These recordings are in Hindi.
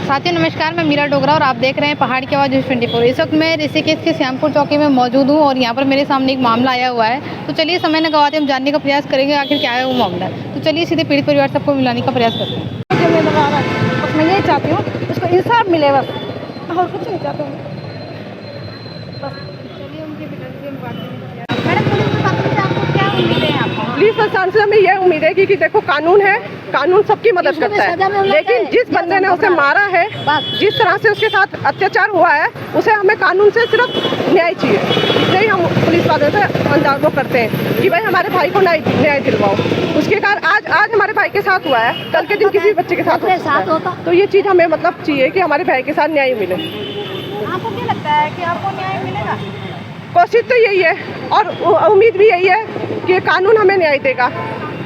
साथियों नमस्कार, मैं मीरा डोगरा और आप देख रहे हैं पहाड़ की आवाज़ न्यूज़ 24। इस वक्त मैं ऋषिकेश के श्यामपुर चौकी में मौजूद हूं और यहां पर मेरे सामने एक मामला आया हुआ है। तो चलिए समय न गवाते हम जानने का प्रयास करेंगे आखिर क्या है वो मामला। तो चलिए सीधे पीड़ित परिवार सबको मिलाने का प्रयास करते हैं। बस मैं यही चाहती हूँ उसको इंसाफ मिले, बस और कुछ नहीं चाहती हूँ। चलिए उनके पिताजी से हम बात करेंगे। मैडम पुलिस प्रशासन से आपको क्या उम्मीद है? आपको पुलिस प्रशासन से हमें यह उम्मीद है कि देखो कानून है, कानून सबकी मदद करता है, लेकिन जिस बंदे ने उसे मारा है, जिस तरह से उसके साथ अत्याचार हुआ है, उसे हमें कानून से सिर्फ न्याय चाहिए। इसलिए हम पुलिस वालों से अंदाज वो करते हैं कि भाई हमारे भाई को न्याय दिलवाओ। उसके कारण आज हमारे भाई के साथ हुआ है, कल के दिन किसी बच्चे के साथ होता, तो ये चीज़ हमें मतलब चाहिए कि हमारे भाई के साथ न्याय मिले। आपको क्या लगता है कि आपको न्याय मिलेगा? कोशिश तो यही है और उम्मीद भी यही है कि कानून हमें न्याय देगा।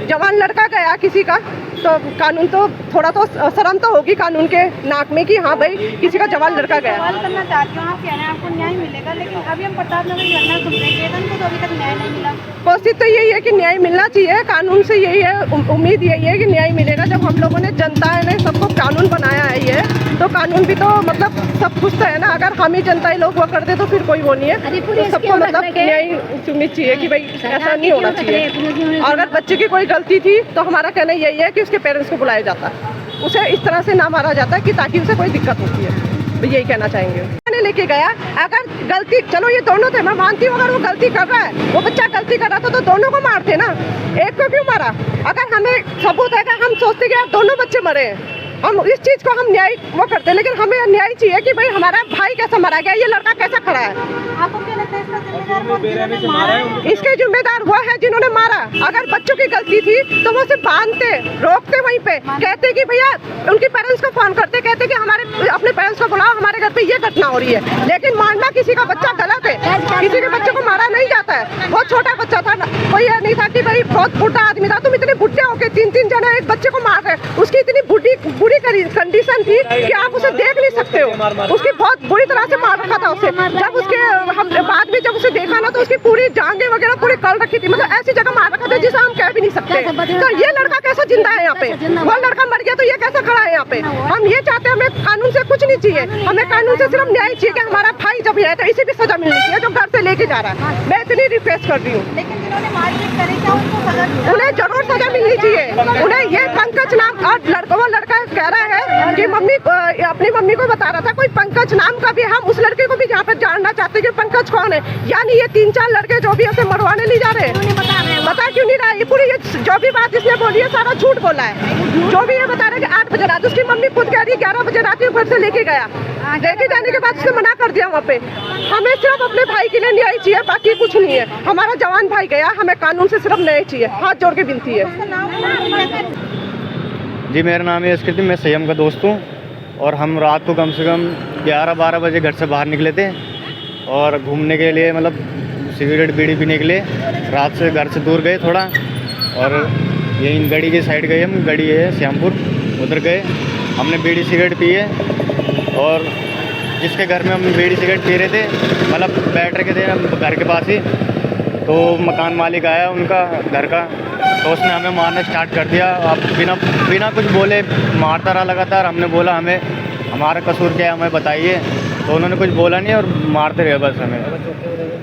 जवान लड़का गया किसी का, तो कानून तो थोड़ा तो शर्म तो होगी कानून के नाक में कि हाँ भाई किसी का जवान लड़का गया। सवाल करना चाहती हूँ, आप कह रहे हैं आपको न्याय मिलेगा, लेकिन अभी हम प्रताप नगर की घटना सुन रहे हैं, केतन को तो अभी तक न्याय नहीं मिला। कोशिश तो यही है कि न्याय मिलना चाहिए, कानून से यही है, उम्मीद यही है कि न्याय मिलेगा। जब हम लोगों ने जनता ने सबको कानून बनाया है ये, तो कानून भी तो मतलब सब कुछ तो है ना। अगर हम ही जनता ही लोग वो कर दे तो फिर कोई वो नहीं है। तो सबको मतलब न्याय सुनिश्चित चाहिए कि भाई ऐसा नहीं होना चाहिए। और अगर बच्चे की कोई गलती थी तो हमारा कहना यही है कि उसके पेरेंट्स को बुलाया जाता, उसे इस तरह से ना मारा जाता कि ताकि उसे कोई दिक्कत होती है। यही कहना चाहेंगे। मैंने लेके गया, अगर गलती, चलो ये दोनों थे, मैं मानती हूँ अगर वो गलती कर रहा है, वो बच्चा गलती कर रहा था तो दोनों को मारते ना, एक को क्यों मारा? अगर हमें सबूत है कि हम सोचते कि यार दोनों बच्चे मरे हैं, हम इस चीज़ को हम न्याय वो करते हैं, लेकिन हमें न्याय चाहिए कि भाई हमारा भाई कैसा मरा गया, ये लड़का कैसा खड़ा है। आपको क्या लगता है इसका जिम्मेदार वो जिन्होंने मारा है? इसके जिम्मेदार वो है जिन्होंने मारा। अगर बच्चों की गलती थी तो वो उसे बांधते, रोकते, वहीं पे कहते कि भैया, उनके पेरेंट्स को फोन करते, कहते कि हमारे अपने पेरेंट्स को बुलाओ, हमारे घर पे ये घटना हो रही है। लेकिन मारना किसी का बच्चा गलत है, किसी के बच्चे को मारा नहीं जाता है। बहुत छोटा बच्चा था, कोई ये नहीं था कि भाई बहुत बुढ़ा आदमी था। तुम इतने बुढ़े हो के तीन जने एक बच्चे को मार रहे, उसकी इतनी बुरी कंडीशन थी कि आप उसे देख नहीं सकते हो। उसकी बहुत बुरी तरह से मार रखा था उसे। जब उसके हम बाद में जब उसे देखा ना, तो उसकी पूरी जांघें वगैरह पूरी कल रखी थी, मतलब ऐसी जगह मार रखा था जिसे हम कह भी नहीं सकते। तो ये लड़का कैसा जिंदा है यहाँ पे? वो लड़का मर गया तो ये कैसा खड़ा है यहाँ पे? हम ये चाहते हैं, हमें कानून से कुछ नहीं चाहिए, हमें कानून से सिर्फ न्याय चाहिए कि हमारा भाई जब है तो इसे भी सजा मिलनी चाहिए जो घर से लेके जा रहा है। मैं इतनी रिक्वेस्ट कर रही हूँ। लेकिन जिन्होंने मारपीट करी क्या उनको सजा? उन्हें जरूर सजा मिलनी चाहिए। उन्हें ये पंकज नाम, और वो लड़का कह रहा है कि मम्मी अपनी मम्मी को बता रहा था कोई पंकज नाम का भी। हम उस लड़के को भी यहाँ पर जानना चाहते हैं कि पंकज कौन है। यानी ये 3-4 लड़के जो भी उसे मरवाने ले जा रहे हैं, बता क्यों नहीं रहा? ये पूरी ये जो भी बात इसने बोली है सारा झूठ बोला है। जो भी ये बता रहे कि 8 बजे रात, उसकी मम्मी खुद कह रही है 11 बजे रात घर से लेके गया, लेके जाने के बाद उसने मना कर दिया वहाँ पे। हमें सिर्फ अपने भाई के लिए न्याय चाहिए, बाकी कुछ नहीं है। हमारा जवान भाई गया, हमें कानून से सिर्फ न्याय चाहिए, हाथ जोड़ के विनती है। जी मेरा नाम है स्कृति, मैं संयम का दोस्त हूँ। और हम रात को कम से कम 11-12 बजे घर से बाहर निकले थे और घूमने के लिए, मतलब सिगरेट बीड़ी पीने के लिए। रात से घर से दूर गए थोड़ा, और यहीं गड़ी की साइड गए, हम गड़ी है श्यामपुर, उधर गए। हमने बीड़ी सिगरेट पी है, और जिसके घर में हम बीड़ी सिगरेट पी रहे थे, मतलब बैठ रखे थे हम घर के पास ही, तो मकान मालिक आया उनका घर का, तो उसने हमें मारना स्टार्ट कर दिया। अब बिना कुछ बोले मारता रहा लगातार। हमने बोला हमारा कसूर क्या है, हमें बताइए। तो उन्होंने कुछ बोला नहीं और मारते रहे बस हमें,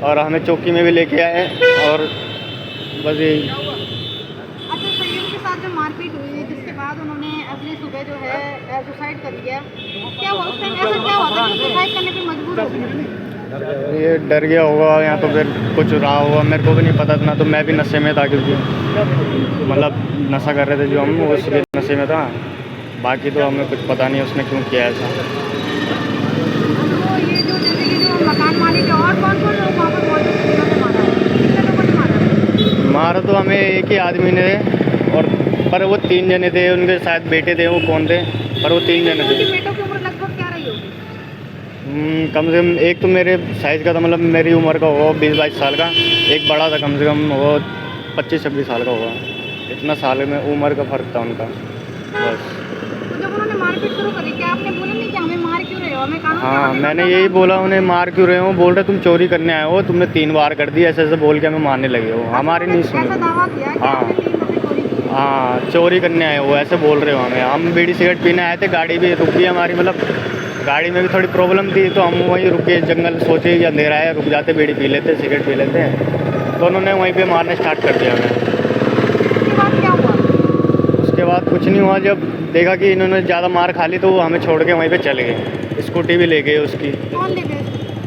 और हमें चौकी में भी लेके आए, और बस यही। अच्छा, संयम के साथ जो मारपीट हुई जिसके बाद उन्होंने अगली सुबह जो है सुसाइड कर लिया, क्या हुआ उस टाइम? ऐसा क्या हुआ था कि सुसाइड करने पे मजबूर हो गए? ये डर गया होगा या तो फिर कुछ रहा होगा, मेरे को भी नहीं पता था। तो मैं भी नशे में था, क्योंकि मतलब नशा कर रहे थे जो हम, उसके नशे में था। बाकी तो हमें कुछ पता नहीं उसने क्यों किया ऐसा। तो ये जो जैसे कि जो मकान मालिक है, और कौन-कौन लोग वहाँ पर मौजूद थे जिन्होंने मारा है? कितने लोगों ने मारा? मारा तो हमें एक ही आदमी ने, और पर वो 3 जने थे, उनके शायद बेटे थे, वो कौन थे, पर वो 3 जने थे। बेटों की उम्र लगभग क्या रही होगी? कम से कम एक तो मेरे साइज़ का था, मतलब मेरी उम्र का होगा 20-22 साल का। एक बड़ा था, कम से कम वो 25-26 साल का होगा। इतना साल में उम्र का फ़र्क था उनका, बस। तो जब उन्होंने मारपीट शुरू करी, क्या आपने बोला नहीं कि हमें मार क्यों रहे हो, हमें कानून? हाँ, मैंने यही बोला उन्हें, मार क्यों रहे हो? बोल रहे तुम चोरी करने आए हो, तुमने 3 बार कर दी, ऐसे ऐसे बोल के हमें मारने लगे हो। हमारी नहीं सुनी। ऐसा दावा किया कि आपने 3 दफ़े चोरी की? हाँ, चोरी करने आए वो ऐसे बोल रहे हो हमें। हम बीड़ी सिगरेट पीने आए थे, गाड़ी भी रुक गई हमारी, मतलब गाड़ी में भी थोड़ी प्रॉब्लम थी तो हम वहीं रुक गए जंगल, सोचे कि अंधेरा है, रुक जाते, बीड़ी पी लेते, सिगरेट पी लेते हैं। तो उन्होंने वहीं पे मारना स्टार्ट कर दिया हमें। उसके बाद क्या हुआ? उसके बाद कुछ नहीं हुआ, जब देखा कि इन्होंने ज़्यादा मार खा ली तो वो हमें छोड़ के वहीं पे चले गए। स्कूटी भी ले गए उसकी, कौन ले गए?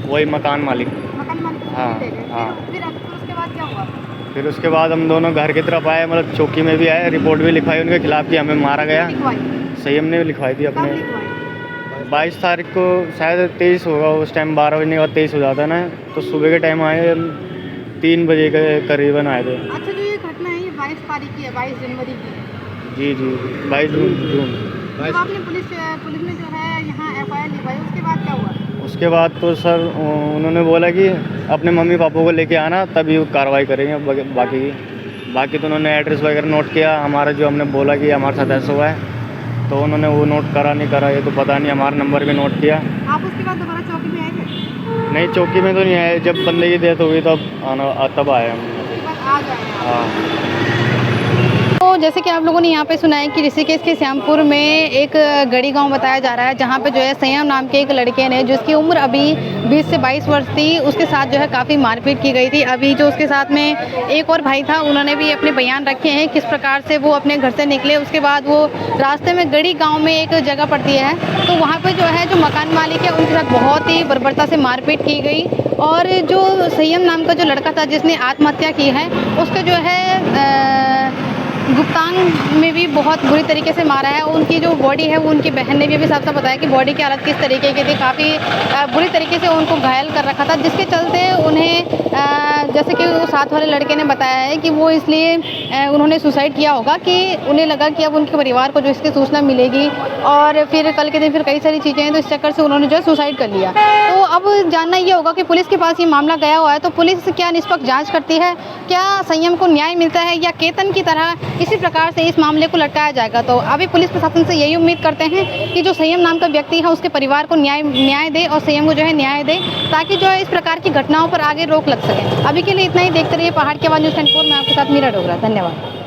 वही मकान मालिक। मकान मालिक को हाँ, ले गए? हाँ। फिर उसके बाद क्या हुआ? फिर उसके बाद हम दोनों घर की तरफ आए, मतलब चौकी में भी आए, रिपोर्ट भी लिखवाई उनके खिलाफ कि हमें मारा गया। लिखवाई? संयम ने भी लिखवाई थी कब अपने। लिखवाई? 22 तारीख को शायद 23 होगा, उस टाइम 12 बजने के बाद 23 हो जाता है ना, तो सुबह के टाइम आए, 3 बजे के करीबन आए थे। अच्छा, जो ये घटना है ये 22 तारीख की है, 22 जनवरी की है। जी जी, 22 जून। तो आपने पुलिस में जो है यहाँ FIR लिखवाई, उसके बाद क्या हुआ? उसके बाद तो सर उन्होंने बोला कि अपने मम्मी पापा को लेके आना तभी कार्रवाई करेंगे। बाकी तो उन्होंने एड्रेस वगैरह नोट किया हमारा, जो हमने बोला कि हमारे साथ ऐसा हुआ है, तो उन्होंने वो नोट करा नहीं करा ये तो पता नहीं, हमारा नंबर भी नोट किया। आप उसके बाद दोबारा चौकी में आए थे? नहीं, चौकी में तो नहीं आए, जब बंदे की डेथ हो गई तब आए हम। उसके बाद आ गए आप? हाँ। तो जैसे कि आप लोगों ने यहाँ पे सुना है कि ऋषिकेश के श्यामपुर में एक गढ़ी गांव बताया जा रहा है, जहाँ पे जो है संयम नाम के एक लड़के ने, जिसकी उम्र अभी 20 से 22 वर्ष थी, उसके साथ जो है काफ़ी मारपीट की गई थी। अभी जो उसके साथ में एक और भाई था, उन्होंने भी अपने बयान रखे हैं किस प्रकार से वो अपने घर से निकले। उसके बाद वो रास्ते में गढ़ी गाँव में एक जगह पड़ती है, तो वहाँ पर जो है जो मकान मालिक है उनके साथ बहुत ही बर्बरता से मारपीट की गई। और जो संयम नाम का जो लड़का था जिसने आत्महत्या की है, उसके जो है गुप्तांग में भी बहुत बुरी तरीके से मारा है। उनकी जो बॉडी है वो उनकी बहन ने भी अभी साफ साफ बताया कि बॉडी की हालत किस तरीके की थी, काफ़ी बुरी तरीके से उनको घायल कर रखा था, जिसके चलते उन्हें जैसे कि वो साथ वाले लड़के ने बताया है कि वो इसलिए उन्होंने सुसाइड किया होगा कि उन्हें लगा कि अब उनके परिवार को जो इसकी सूचना मिलेगी और फिर कल के दिन फिर कई सारी चीज़ें हैं, तो इस चक्कर से उन्होंने जो है सुसाइड कर लिया। तो अब जानना ये होगा कि पुलिस के पास ये मामला गया हुआ है, तो पुलिस क्या निष्पक्ष जाँच करती है, क्या संयम को न्याय मिलता है, या केतन की तरह इसी प्रकार से इस मामले को लटकाया जाएगा। तो अभी पुलिस प्रशासन से यही उम्मीद करते हैं कि जो संयम नाम का व्यक्ति है उसके परिवार को न्याय दे और संयम को जो है न्याय दे, ताकि जो है इस प्रकार की घटनाओं पर आगे रोक लग सके। अभी के लिए इतना ही। देखते रहिए पहाड़ की आवाज़ न्यूज़ 24 में, आपके साथ मीरा डोगरा। धन्यवाद।